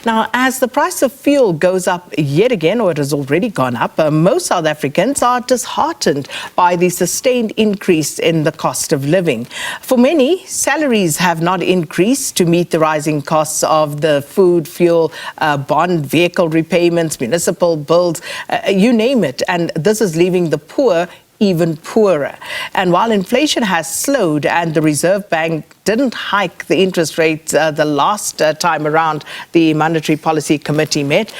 Now, as the price of fuel goes up yet again, or it has already gone up, most South Africans are disheartened by the sustained increase in the cost of living. For many, salaries have not increased to meet the rising costs of the food, fuel, bond, vehicle repayments, municipal bills, you name it. And this is leaving the poor even poorer. And while inflation has slowed and the Reserve Bank didn't hike the interest rates the last time around the Monetary Policy Committee met,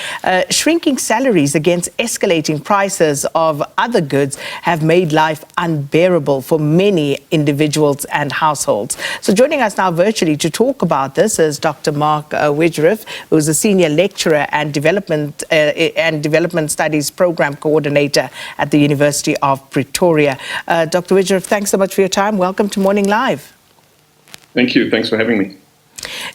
shrinking salaries against escalating prices of other goods have made life unbearable for many individuals and households. So joining us now virtually to talk about this is Dr Marc Wegerif, who is a senior lecturer and development studies program coordinator at the University of Pretoria. Dr Wegerif, thanks so much for your time. Welcome to Morning Live. Thank you. Thanks for having me.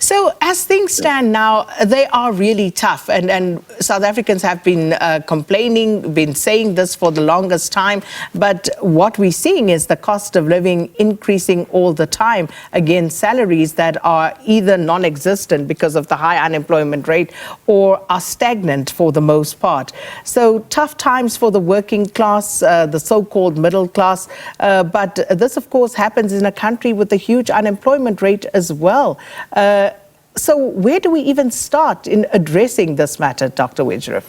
So as things stand now, they are really tough. And South Africans have been complaining, been saying this for the longest time. But what we're seeing is the cost of living increasing all the time. Again, salaries that are either non-existent because of the high unemployment rate or are stagnant for the most part. So tough times for the working class, the so-called middle class. But this, of course, happens in a country with a huge unemployment rate as well. So where do we even start in addressing this matter, Dr. Wegerif?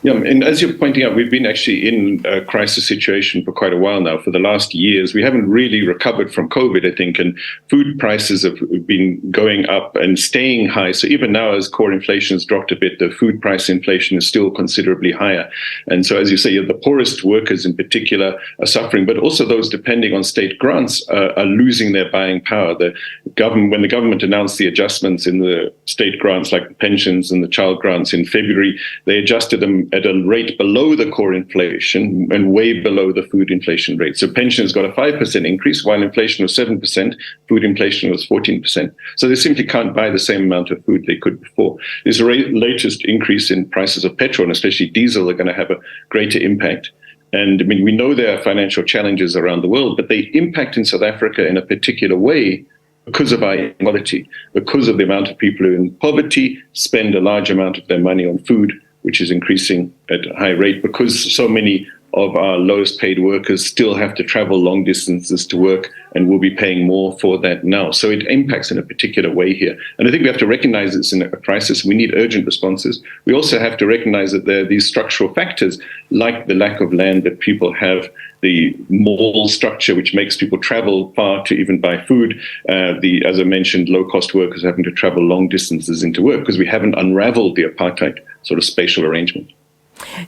Yeah, and as you're pointing out, we've been actually in a crisis situation for quite a while now. For the last years, we haven't really recovered from COVID, I think, and food prices have been going up and staying high. So even now, as core inflation has dropped a bit, the food price inflation is still considerably higher. And so, as you say, the poorest workers in particular are suffering, but also those depending on state grants are losing their buying power. When the government announced the adjustments in the state grants, like the pensions and the child grants in February, they adjusted them at a rate below the core inflation and way below the food inflation rate. So pensions got a 5% increase, while inflation was 7%, food inflation was 14%. So they simply can't buy the same amount of food they could before. This latest increase in prices of petrol, and especially diesel, are going to have a greater impact. And I mean, we know there are financial challenges around the world, but they impact in South Africa in a particular way because of our inequality, because of the amount of people who are in poverty spend a large amount of their money on food, which is increasing at a high rate, because so many of our lowest paid workers still have to travel long distances to work and will be paying more for that now. So it impacts in a particular way here. And I think we have to recognize it's in a crisis. We need urgent responses. We also have to recognize that there are these structural factors, like the lack of land that people have, the mall structure, which makes people travel far to even buy food, as I mentioned, low-cost workers having to travel long distances into work because we haven't unraveled the apartheid sort of spatial arrangement.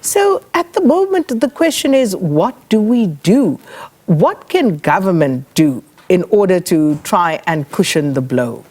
So at the moment, the question is, what do we do? What can government do in order to try and cushion the blow?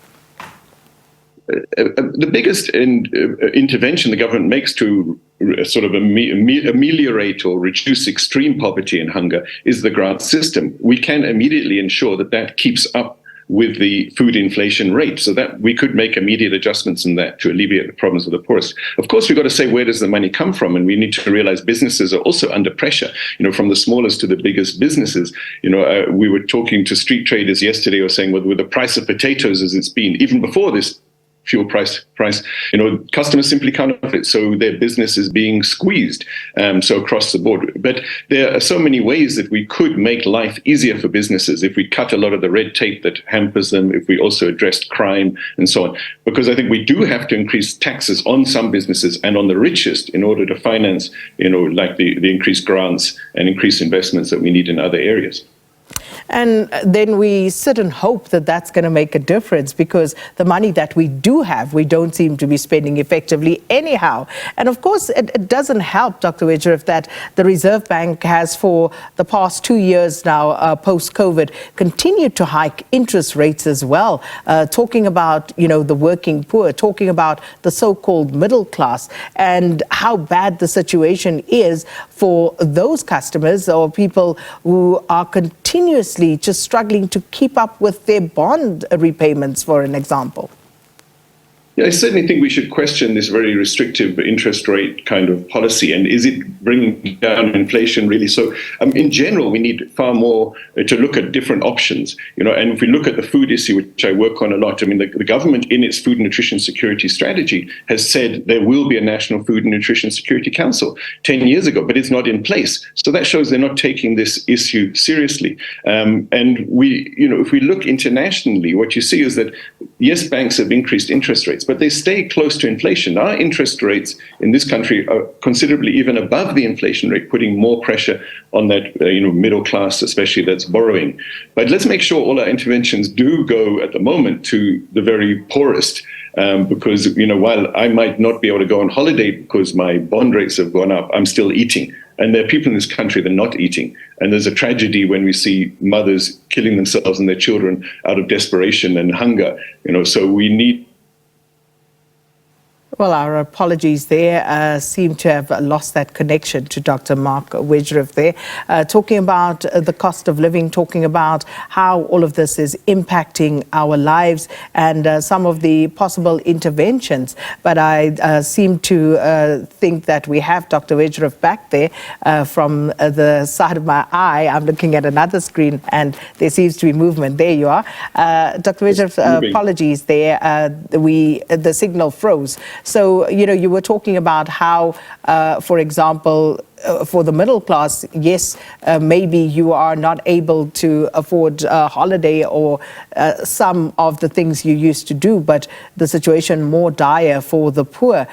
The biggest intervention the government makes to sort of ameliorate or reduce extreme poverty and hunger is the grant system. We can immediately ensure that that keeps up with the food inflation rate, so that we could make immediate adjustments in that to alleviate the problems of the poorest. Of course, we've got to say, where does the money come from? And we need to realize businesses are also under pressure, from the smallest to the biggest businesses. We were talking to street traders yesterday who were saying, well, with the price of potatoes as it's been, even before this fuel price, customers simply can't afford it. So their business is being squeezed, so across the board. But there are so many ways that we could make life easier for businesses if we cut a lot of the red tape that hampers them, if we also addressed crime and so on. Because I think we do have to increase taxes on some businesses and on the richest in order to finance, like the increased grants and increased investments that we need in other areas. And then we sit and hope that that's going to make a difference, because the money that we do have, we don't seem to be spending effectively anyhow. And of course, it doesn't help, Dr. Wegerif, that the Reserve Bank has for the past 2 years now, post-COVID, continued to hike interest rates as well, talking about, the working poor, talking about the so-called middle class and how bad the situation is for those customers or people who are continuously just struggling to keep up with their bond repayments, for an example. Yeah, I certainly think we should question this very restrictive interest rate kind of policy. And is it bringing down inflation really? So in general, we need far more to look at different options. And if we look at the food issue, which I work on a lot, I mean, the government in its food and nutrition security strategy has said there will be a National Food and Nutrition Security Council 10 years ago, but it's not in place. So that shows they're not taking this issue seriously. And if we look internationally, what you see is that, yes, banks have increased interest rates, but they stay close to inflation. Our interest rates in this country are considerably even above the inflation rate, putting more pressure on that middle class, especially that's borrowing. But let's make sure all our interventions do go at the moment to the very poorest. Because while I might not be able to go on holiday because my bond rates have gone up, I'm still eating. And there are people in this country that are not eating. And there's a tragedy when we see mothers killing themselves and their children out of desperation and hunger. So we need. Well, our apologies there. Seem to have lost that connection to Dr. Marc Wegerif there, talking about the cost of living, talking about how all of this is impacting our lives and some of the possible interventions. But I seem to think that we have Dr. Wegerif back there from the side of my eye. I'm looking at another screen and there seems to be movement. There you are. Dr. Wegerif, apologies there. The signal froze. So, you were talking about how, for example, for the middle class, yes, maybe you are not able to afford a holiday or some of the things you used to do, but the situation more dire for the poor.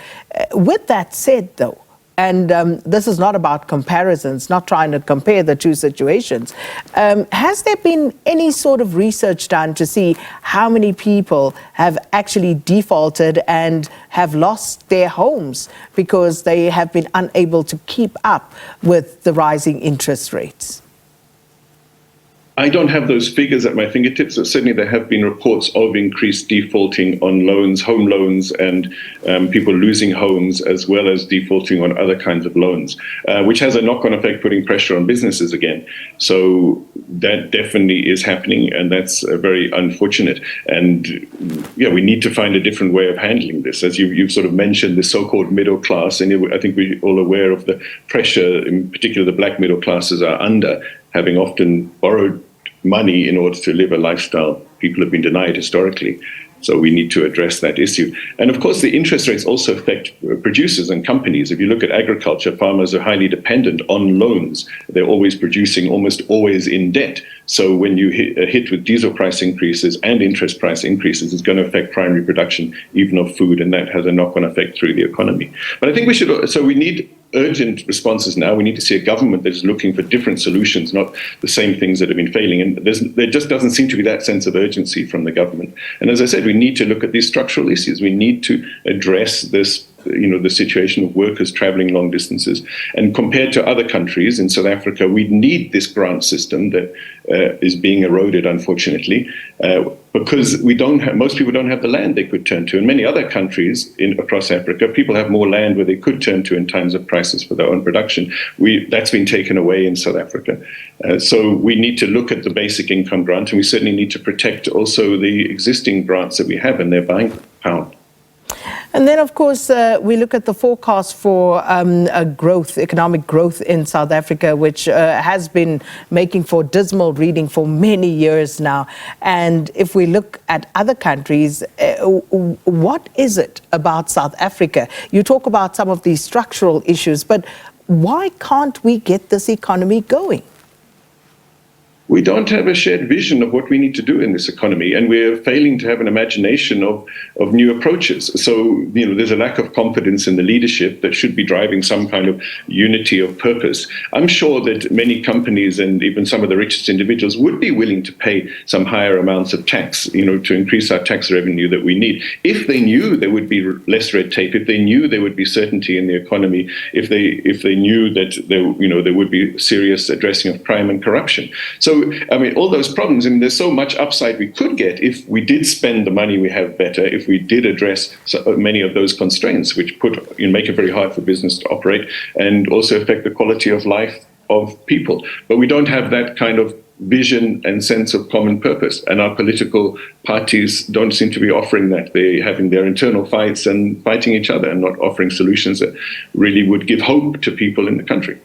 With that said, though, and this is not about comparisons, not trying to compare the two situations. Has there been any sort of research done to see how many people have actually defaulted and have lost their homes because they have been unable to keep up with the rising interest rates? I don't have those figures at my fingertips, but certainly there have been reports of increased defaulting on loans, home loans, and people losing homes, as well as defaulting on other kinds of loans, which has a knock-on effect, putting pressure on businesses again. So that definitely is happening, and that's very unfortunate. And yeah, we need to find a different way of handling this. As you've sort of mentioned, the so-called middle class, and I think we're all aware of the pressure, in particular the black middle classes are under, having often borrowed money in order to live a lifestyle people have been denied historically. So we need to address that issue. And of course, the interest rates also affect producers and companies. If you look at agriculture, farmers are highly dependent on loans. They're always producing, almost always in debt. So when you hit with diesel price increases and interest price increases, it's going to affect primary production, even of food, and that has a knock-on effect through the economy. But I think we need urgent responses now. We need to see a government that is looking for different solutions, not the same things that have been failing. And there just doesn't seem to be that sense of urgency from the government. And as I said, we need to look at these structural issues. We need to address this, the situation of workers traveling long distances. And compared to other countries, in South Africa, we need this grant system that is being eroded, unfortunately, because most people don't have the land they could turn to. In many other countries across Africa, people have more land where they could turn to in times of crisis for their own production. That's been taken away in South Africa. So we need to look at the basic income grant, and we certainly need to protect also the existing grants that we have and their buying power. And then, of course, we look at the forecast for economic growth in South Africa, which has been making for dismal reading for many years now. And if we look at other countries, what is it about South Africa? You talk about some of these structural issues, but why can't we get this economy going? We don't have a shared vision of what we need to do in this economy, and we're failing to have an imagination of new approaches. So, there's a lack of confidence in the leadership that should be driving some kind of unity of purpose. I'm sure that many companies and even some of the richest individuals would be willing to pay some higher amounts of tax, to increase our tax revenue that we need, if they knew there would be less red tape, if they knew there would be certainty in the economy, if they knew that there would be serious addressing of crime and corruption. So, all those problems, there's so much upside we could get if we did spend the money we have better, if we did address many of those constraints, which make it very hard for business to operate and also affect the quality of life of people. But we don't have that kind of vision and sense of common purpose. And our political parties don't seem to be offering that. They're having their internal fights and fighting each other and not offering solutions that really would give hope to people in the country.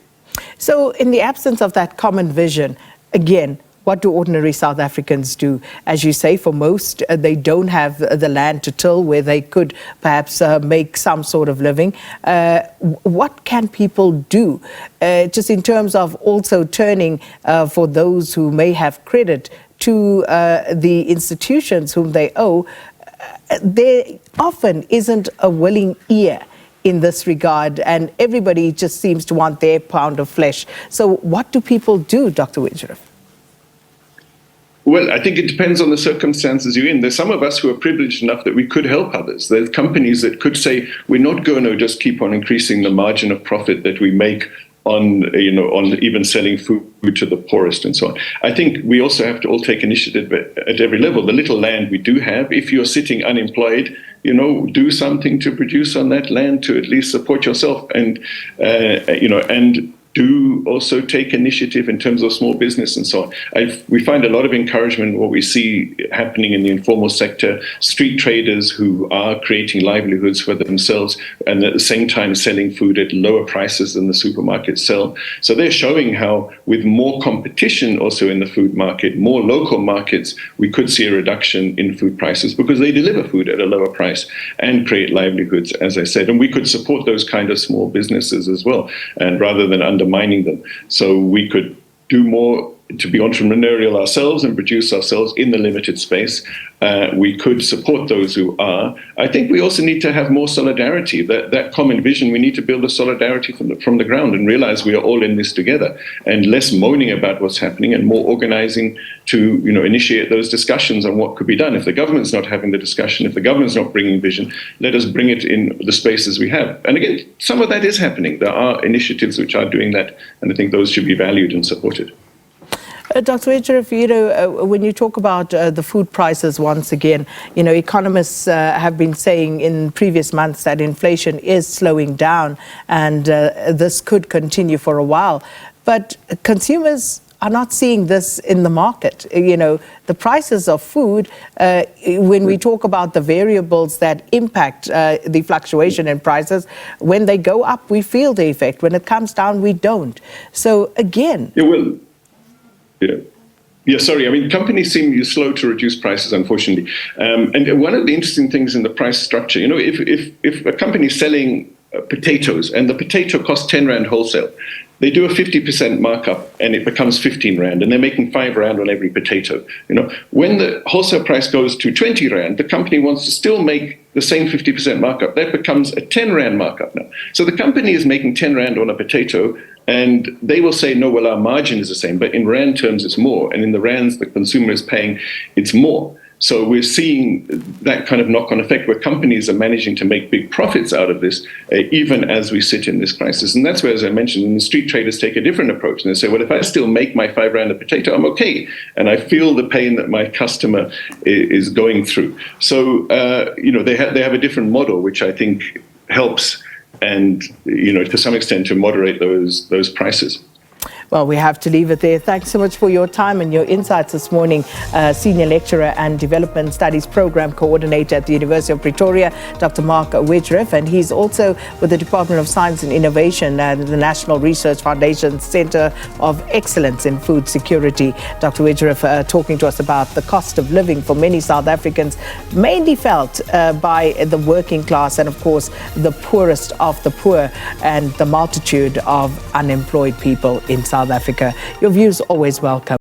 So in the absence of that common vision, again, what do ordinary South Africans do? As you say, for most, they don't have the land to till where they could perhaps make some sort of living. What can people do, just in terms of also turning for those who may have credit to the institutions whom they owe? There often isn't a willing ear in this regard, and everybody just seems to want their pound of flesh. So what do people do, Dr. Wegerif? Well, I think it depends on the circumstances you're in. There's some of us who are privileged enough that we could help others. There's companies that could say, we're not going to just keep on increasing the margin of profit that we make on even selling food to the poorest and so on. I think we also have to all take initiative at every level. The little land we do have, if you're sitting unemployed, do something to produce on that land to at least support yourself, and do also take initiative in terms of small business and so on. We find a lot of encouragement in what we see happening in the informal sector, street traders who are creating livelihoods for themselves and at the same time selling food at lower prices than the supermarkets sell. So they're showing how with more competition also in the food market, more local markets, we could see a reduction in food prices because they deliver food at a lower price and create livelihoods, as I said. And we could support those kind of small businesses as well, and rather than undermining them. So we could do more to be entrepreneurial ourselves and produce ourselves in the limited space. We could support those who are. I think we also need to have more solidarity. That common vision, we need to build a solidarity from the ground and realize we are all in this together, and less moaning about what's happening and more organizing to initiate those discussions on what could be done. If the government's not having the discussion, if the government's not bringing vision, let us bring it in the spaces we have. And again, some of that is happening. There are initiatives which are doing that, and I think those should be valued and supported. Dr. Wegerif, when you talk about the food prices once again, economists have been saying in previous months that inflation is slowing down, and this could continue for a while. But consumers are not seeing this in the market. The prices of food, when we talk about the variables that impact the fluctuation in prices, when they go up, we feel the effect. When it comes down, we don't. So again... Yeah, sorry. I mean, companies seem slow to reduce prices, unfortunately. And one of the interesting things in the price structure, if a company is selling potatoes and the potato costs 10 Rand wholesale, they do a 50% markup and it becomes 15 Rand, and they're making 5 Rand on every potato. When the wholesale price goes to 20 Rand, the company wants to still make the same 50% markup. That becomes a 10 Rand markup now. So the company is making 10 Rand on a potato, and they will say, no, well, our margin is the same, but in Rand terms, it's more. And in the Rands the consumer is paying, it's more. So we're seeing that kind of knock-on effect where companies are managing to make big profits out of this, even as we sit in this crisis. And that's where, as I mentioned, the street traders take a different approach. And they say, well, if I still make my 5 Rand a potato, I'm okay. And I feel the pain that my customer is going through. So, they have a different model, which I think helps and, to some extent, to moderate those prices. Well, we have to leave it there. Thanks so much for your time and your insights this morning. Senior Lecturer and Development Studies Program Coordinator at the University of Pretoria, Dr. Marc Wegerif, and he's also with the Department of Science and Innovation and the National Research Foundation Center of Excellence in Food Security. Dr. Wegerif talking to us about the cost of living for many South Africans, mainly felt by the working class and, of course, the poorest of the poor and the multitude of unemployed people in South Africa. Your views always welcome.